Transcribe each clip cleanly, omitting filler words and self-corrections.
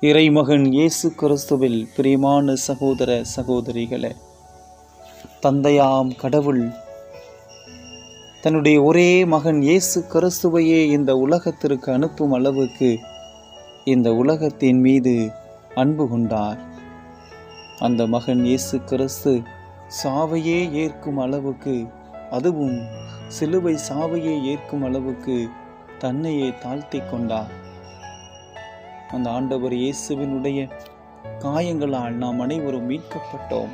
இறைமகன் இயேசு கிறிஸ்துவில் பிரியமான சகோதர சகோதரிகளே, தந்தையாம் கடவுள் தன்னுடைய ஒரே மகன் இயேசு கிறிஸ்துவையே இந்த உலகத்திற்கு அனுப்பும் அளவுக்கு இந்த உலகத்தின் மீது அன்பு கொண்டார். அந்த மகன் இயேசு கிறிஸ்து சாவையே ஏற்கும் அளவுக்கு, அதுவும் சிலுவை சாவையே ஏற்கும் அளவுக்கு தன்னையே தாழ்த்தி கொண்டார். அந்த ஆண்டவர் இயேசுவினுடைய காயங்களால் நாம் அனைவரும் மீட்கப்பட்டோம்.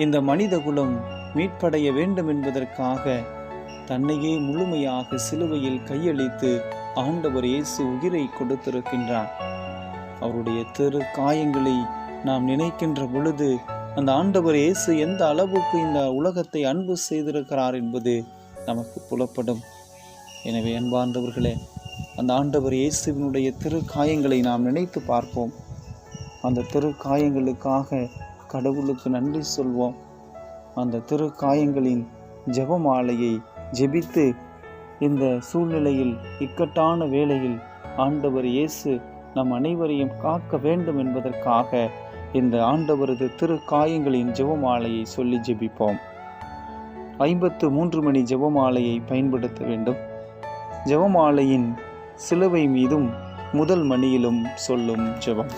இந்த மனித குலம் மீட்படைய வேண்டும் என்பதற்காக தன்னையே முழுமையாக சிலுவையில் கையளித்து ஆண்டவர் இயேசு உயிரை கொடுத்திருக்கின்றார். அவருடைய திரு காயங்களை நாம் நினைக்கின்ற பொழுது அந்த ஆண்டவர் இயேசு எந்த அளவுக்கு இந்த உலகத்தை அன்பு செய்திருக்கிறார் என்பது நமக்கு புலப்படும். எனவே அன்பார்ந்தவர்களே, அந்த ஆண்டவர் இயேசுவினுடைய திரு காயங்களை நாம் நினைத்து பார்ப்போம். அந்த திரு காயங்களுக்காக கடவுளுக்கு நன்றி சொல்வோம். அந்த திரு காயங்களின் ஜெபமாலையை ஜெபித்து இந்த சூழ்நிலையில், இக்கட்டான வேளையில் ஆண்டவர் இயேசு நம் அனைவரையும் காக்க வேண்டும் என்பதற்காக இந்த ஆண்டவரது திரு காயங்களின் ஜெபமாலையை சொல்லி ஜெபிப்போம். 53 மணி ஜெபமாலையை பயன்படுத்த வேண்டும். ஜெபமாலையின் சிலுவை மீதும் முதல் மணியிலும் சொல்லும் ஜெபம்.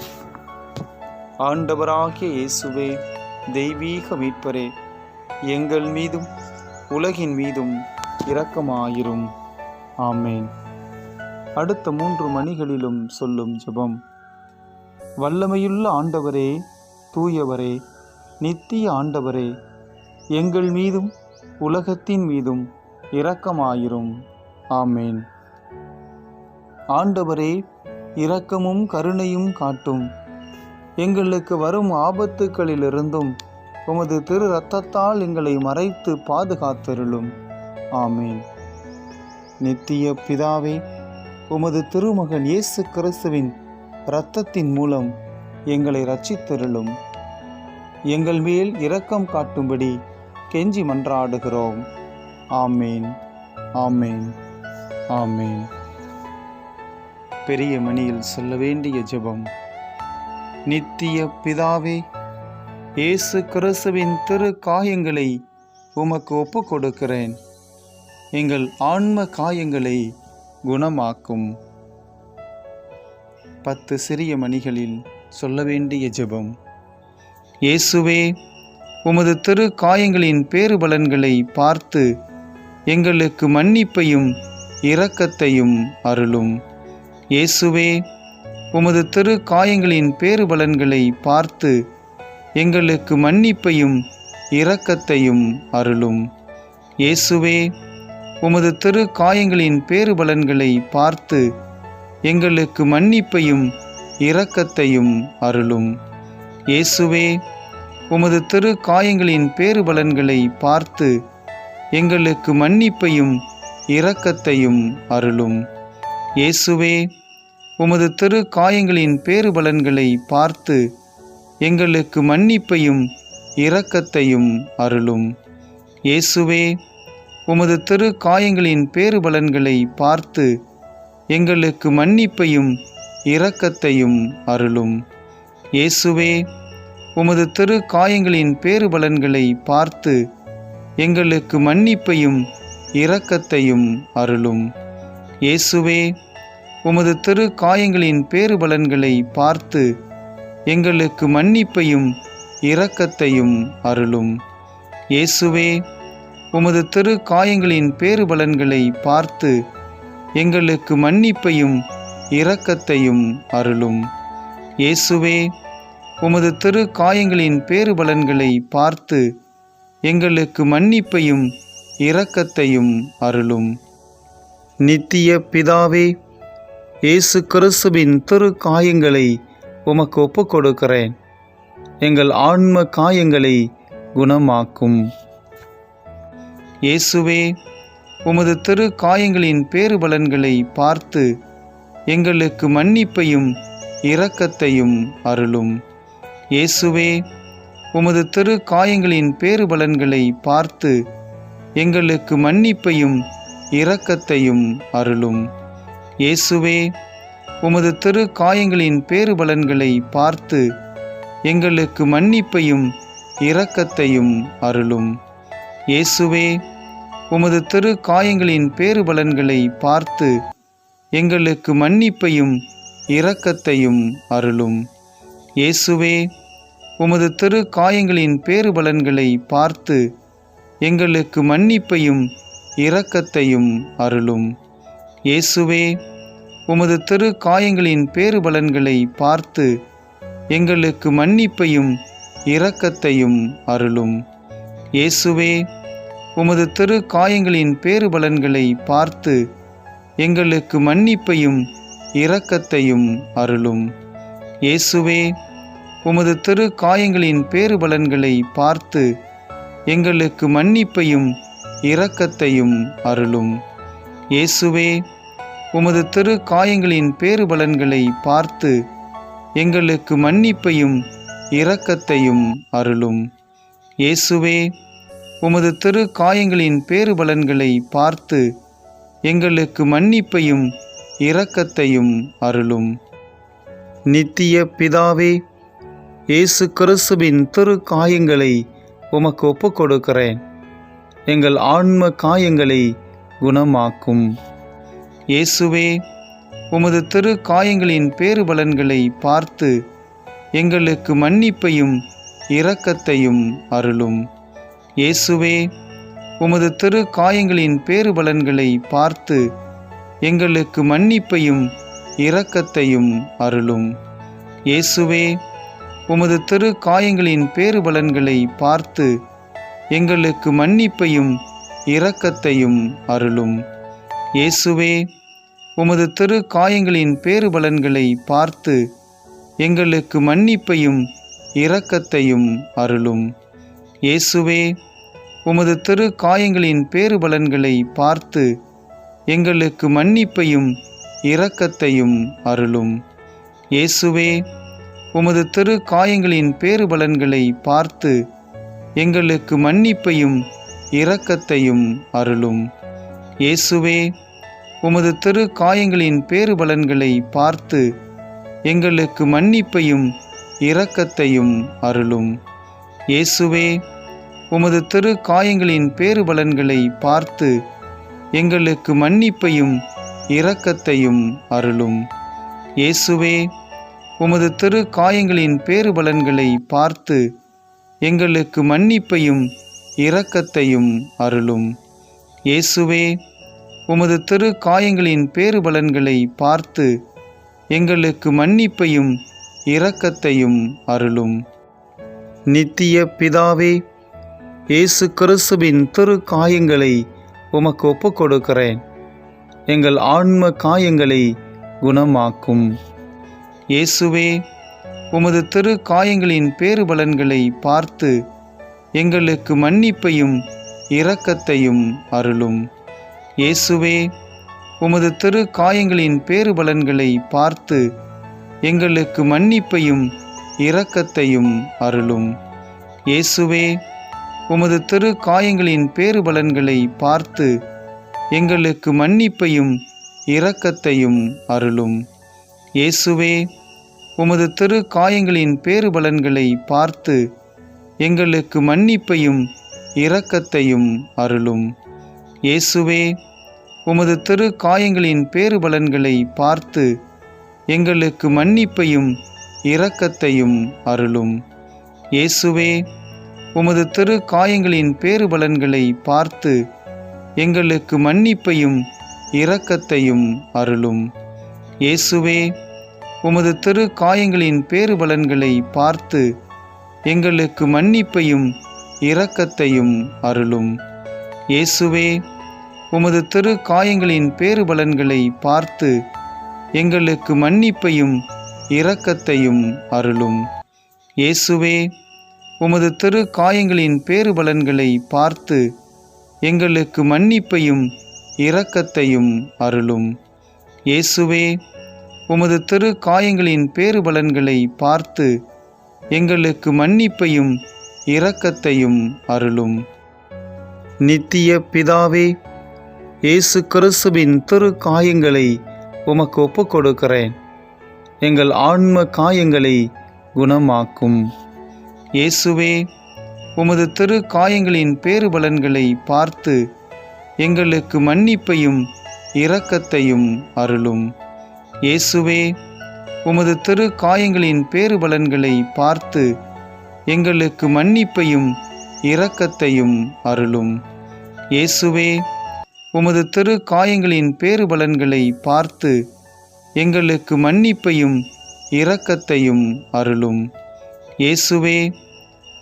ஆண்டவராகிய இயேசுவே, தெய்வீக மீட்பரே, எங்கள் மீதும் உலகின் மீதும் இரக்கமாயிரும். ஆமேன். அடுத்த 3 மணிகளிலும் சொல்லும் ஜெபம். வல்லமையுள்ள ஆண்டவரே, தூயவரே, நித்திய ஆண்டவரே, எங்கள் மீதும் உலகத்தின் மீதும் இரக்கமாயிரும். ஆமேன். ஆண்டவரே, இரக்கமும் கருணையும் காட்டும். எங்களுக்கு வரும் ஆபத்துக்களிலிருந்தும் உமது திரு இரத்தத்தால் எங்களை மறைத்து பாதுகாத்தருளும். ஆமேன். நித்திய பிதாவே, உமது திருமகன் இயேசு கிறிஸ்துவின் இரத்தத்தின் மூலம் எங்களை இரட்சித்தருளும். எங்கள் மேல் இரக்கம் காட்டும்படி கெஞ்சி மன்றாடுகிறோம். ஆமேன், ஆமேன், ஆமேன். பெரிய மணியில் சொல்ல வேண்டிய ஜெபம். நித்திய பிதாவே, இயேசு கிறிஸ்துவின் திரு காயங்களை உமக்கு ஒப்பு கொடுக்கிறேன். எங்கள் ஆன்ம காயங்களை குணமாக்கும். 10 சிறிய மணிகளில் சொல்ல வேண்டிய ஜெபம். இயேசுவே, உமது திரு காயங்களின் பேறுபலன்களை பார்த்து எங்களுக்கு மன்னிப்பையும் இரக்கத்தையும் அருளும். இயேசுவே, உமது திரு காயங்களின் பேறுபலன்களை பார்த்து எங்களுக்கு மன்னிப்பையும் இரக்கத்தையும் அருளும். இயேசுவே, உமது திரு காயங்களின் பேறுபலன்களை பார்த்து எங்களுக்கு மன்னிப்பையும் இரக்கத்தையும் அருளும். இயேசுவே, உமது திரு காயங்களின் பேறுபலன்களை பார்த்து எங்களுக்கு மன்னிப்பையும் இரக்கத்தையும் அருளும். இயேசுவே, உமது திரு காயங்களின் பேறுபலன்களை பார்த்து எங்களுக்கு மன்னிப்பையும் இரக்கத்தையும் அருளும். இயேசுவே, உமது திரு காயங்களின் பேறுபலன்களை பார்த்து எங்களுக்கு மன்னிப்பையும் இரக்கத்தையும் அருளும். இயேசுவே, உமது திரு காயங்களின் பேறுபலன்களை பார்த்து எங்களுக்கு மன்னிப்பையும் இரக்கத்தையும் அருளும். இயேசுவே, உமது திரு காயங்களின் பேறுபலன்களை பார்த்து எங்களுக்கு மன்னிப்பையும் இரக்கத்தையும் அருளும். இயேசுவே, உமது திரு காயங்களின் பேறுபலன்களை பார்த்து எங்களுக்கு மன்னிப்பையும் இரக்கத்தையும் அருளும். இயேசுவே, உமது திரு காயங்களின் பேறுபலன்களை பார்த்து எங்களுக்கு மன்னிப்பையும் இரக்கத்தையும் அருளும். நித்திய பிதாவே, இயேசு கிறிஸ்துவின் திரு காயங்களை உமக்கு ஒப்புக் கொடுக்கிறேன். எங்கள் ஆன்ம காயங்களை குணமாக்கும். இயேசுவே, உமது திரு காயங்களின் பேறுபலன்களை பார்த்து எங்களுக்கு மன்னிப்பையும் இரக்கத்தையும் அருளும். இயேசுவே, உமது திரு காயங்களின் பேறுபலன்களை பார்த்து எங்களுக்கு மன்னிப்பையும் இரக்கத்தையும் அருளும். இயேசுவே, உமது திரு காயங்களின் பேறுபலன்களை பார்த்து எங்களுக்கு மன்னிப்பையும் இரக்கத்தையும் அருளும். இயேசுவே, உமது திரு காயங்களின் பேறுபலன்களை பார்த்து எங்களுக்கு மன்னிப்பையும் இரக்கத்தையும் அருளும். இயேசுவே, உமது திரு காயங்களின் பேறுபலன்களை பார்த்து எங்களுக்கு மன்னிப்பையும் இரக்கத்தையும் அருளும். இயேசுவே, உமது திரு காயங்களின் பேறுபலன்களை பார்த்து எங்களுக்கு மன்னிப்பையும் இரக்கத்தையும் அருளும். இயேசுவே, உமது திரு காயங்களின் பேறுபலன்களை பார்த்து எங்களுக்கு மன்னிப்பையும் இரக்கத்தையும் அருளும். இயேசுவே, உமது திரு காயங்களின் பேறுபலன்களை பார்த்து எங்களுக்கு மன்னிப்பையும் இரக்கத்தையும் அருளும். இயேசுவே, உமது திரு காயங்களின் பேறுபலன்களை பார்த்து எங்களுக்கு மன்னிப்பையும் இரக்கத்தையும் அருளும். இயேசுவே, உமது திரு காயங்களின் பேறுபலன்களை பார்த்து எங்களுக்கு மன்னிப்பையும் இரக்கத்தையும் அருளும். நித்திய பிதாவே, இயேசு கிறிஸ்துவின் திரு காயங்களை உமக்கு ஒப்புக் கொடுக்கிறேன். எங்கள் ஆன்ம காயங்களை குணமாக்கும். இயேசுவே, உமது திரு காயங்களின் பேறுபலன்களை பார்த்து எங்களுக்கு மன்னிப்பையும் இரக்கத்தையும் அருளும். இயேசுவே, உமது திரு காயங்களின் பேறுபலன்களை பார்த்து எங்களுக்கு மன்னிப்பையும் இரக்கத்தையும் அருளும். இயேசுவே, உமது திரு காயங்களின் பேறுபலன்களை பார்த்து எங்களுக்கு மன்னிப்பையும் இரக்கத்தையும் அருளும். இயேசுவே, உமது திரு காயங்களின் பேறுபலன்களை பார்த்து எங்களுக்கு மன்னிப்பையும் இரக்கத்தையும் அருளும். இயேசுவே, உமது திரு காயங்களின் பேறுபலன்களை பார்த்து எங்களுக்கு மன்னிப்பையும் இரக்கத்தையும் அருளும். இயேசுவே, உமது திரு காயங்களின் பேறுபலன்களை பார்த்து எங்களுக்கு மன்னிப்பையும் இரக்கத்தையும் அருளும். இயேசுவே, உமது திரு காயங்களின் பேறுபலன்களை பார்த்து எங்களுக்கு மன்னிப்பையும் இரக்கத்தையும் அருளும். இயேசுவே, உமது திரு காயங்களின் பேறுபலன்களை பார்த்து எங்களுக்கு மன்னிப்பையும் இரக்கத்தையும் அருளும். இயேசுவே, உமது திரு காயங்களின் பேறுபலன்களை பார்த்து எங்களுக்கு மன்னிப்பையும் இரக்கத்தையும் அருளும். இயேசுவே, உமது திரு காயங்களின் பேறுபலன்களை பார்த்து எங்களுக்கு மன்னிப்பையும் இரக்கத்தையும் அருளும். நித்திய பிதாவே, இயேசு கிறிஸ்துவின் திரு காயங்களை உமக்கு ஒப்புக் கொடுக்கிறேன். எங்கள் ஆன்ம காயங்களை குணமாக்கும். இயேசுவே, உமது திரு காயங்களின் பேறுபலன்களை பார்த்து எங்களுக்கு மன்னிப்பையும் இரக்கத்தையும் அருளும். இயேசுவே, உமது திரு காயங்களின் பேறுபலன்களை பார்த்து எங்களுக்கு மன்னிப்பையும் இரக்கத்தையும் அருளும். இயேசுவே, உமது திரு காயங்களின் பேறுபலன்களை பார்த்து எங்களுக்கு மன்னிப்பையும் இரக்கத்தையும் அருளும். இயேசுவே, உமது திரு காயங்களின் பேறுபலன்களை பார்த்து எங்களுக்கு மன்னிப்பையும் இரக்கத்தையும் அருளும். இயேசுவே, உமது திரு காயங்களின் பேறுபலன்களை பார்த்து எங்களுக்கு மன்னிப்பையும் இரக்கத்தையும் அருளும். இயேசுவே, உமது திரு காயங்களின் பேறுபலன்களை பார்த்து எங்களுக்கு மன்னிப்பையும் இரக்கத்தையும் அருளும். இயேசுவே, உமது திரு காயங்களின் பேறுபலன்களை பார்த்து எங்களுக்கு மன்னிப்பையும் இரக்கத்தையும் அருளும். இயேசுவே, உமது திரு காயங்களின் பேறுபலன்களை பார்த்து எங்களுக்கு மன்னிப்பையும் இரக்கத்தையும் அருளும். இயேசுவே, உமது திரு காயங்களின் பேறுபலன்களை பார்த்து எங்களுக்கு மன்னிப்பையும் இரக்கத்தையும் அருளும். இயேசுவே, உமது திரு காயங்களின் பேறுபலன்களை பார்த்து எங்களுக்கு மன்னிப்பையும் இரக்கத்தையும் அருளும். நித்திய பிதாவே, இயேசு கிறிஸ்துவின் திரு காயங்களை உமக்கு ஒப்புக் கொடுக்கிறேன். எங்கள் ஆன்ம காயங்களை குணமாக்கும். இயேசுவே, உமது திரு காயங்களின் பேறுபலன்களை பார்த்து எங்களுக்கு மன்னிப்பையும் இரக்கத்தையும் அருளும். இயேசுவே, உமது திரு காயங்களின் பேறுபலன்களை பார்த்து எங்களுக்கு மன்னிப்பையும் இரக்கத்தையும் அருளும். இயேசுவே, உமது திரு காயங்களின் பேறுபலன்களை பார்த்து எங்களுக்கு மன்னிப்பையும் இரக்கத்தையும் அருளும். இயேசுவே,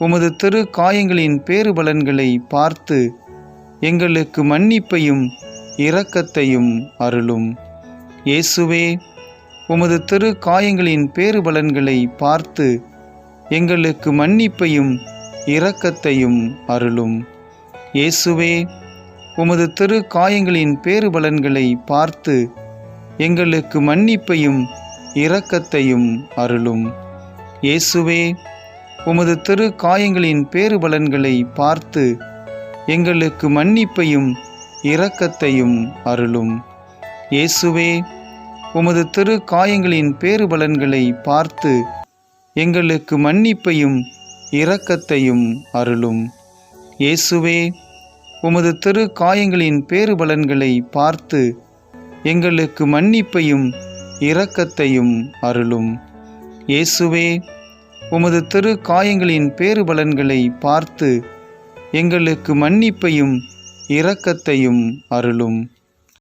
உமது திரு காயங்களின் பேறுபலன்களை பார்த்து எங்களுக்கு மன்னிப்பையும் இரக்கத்தையும் அருளும். இயேசுவே, உமது திரு காயங்களின் பேறுபலன்களை பார்த்து எங்களுக்கு மன்னிப்பையும் இரக்கத்தையும் அருளும். இயேசுவே, உமது திரு காயங்களின் பேறுபலன்களை பார்த்து எங்களுக்கு மன்னிப்பையும் இரக்கத்தையும் அருளும். இயேசுவே, உமது திரு காயங்களின் பேறுபலன்களை பார்த்து எங்களுக்கு மன்னிப்பையும் இரக்கத்தையும் அருளும். இயேசுவே, உமது திரு காயங்களின் பேறுபலன்களை பார்த்து எங்களுக்கு மன்னிப்பையும் இரக்கத்தையும் அருளும். இயேசுவே, உமது திரு காயங்களின் பேறுபலன்களை பார்த்து எங்களுக்கு மன்னிப்பையும் இரக்கத்தையும் அருளும். இயேசுவே, உமது திரு காயங்களின் பேறுபலன்களை பார்த்து எங்களுக்கு மன்னிப்பையும் இரக்கத்தையும் அருளும்.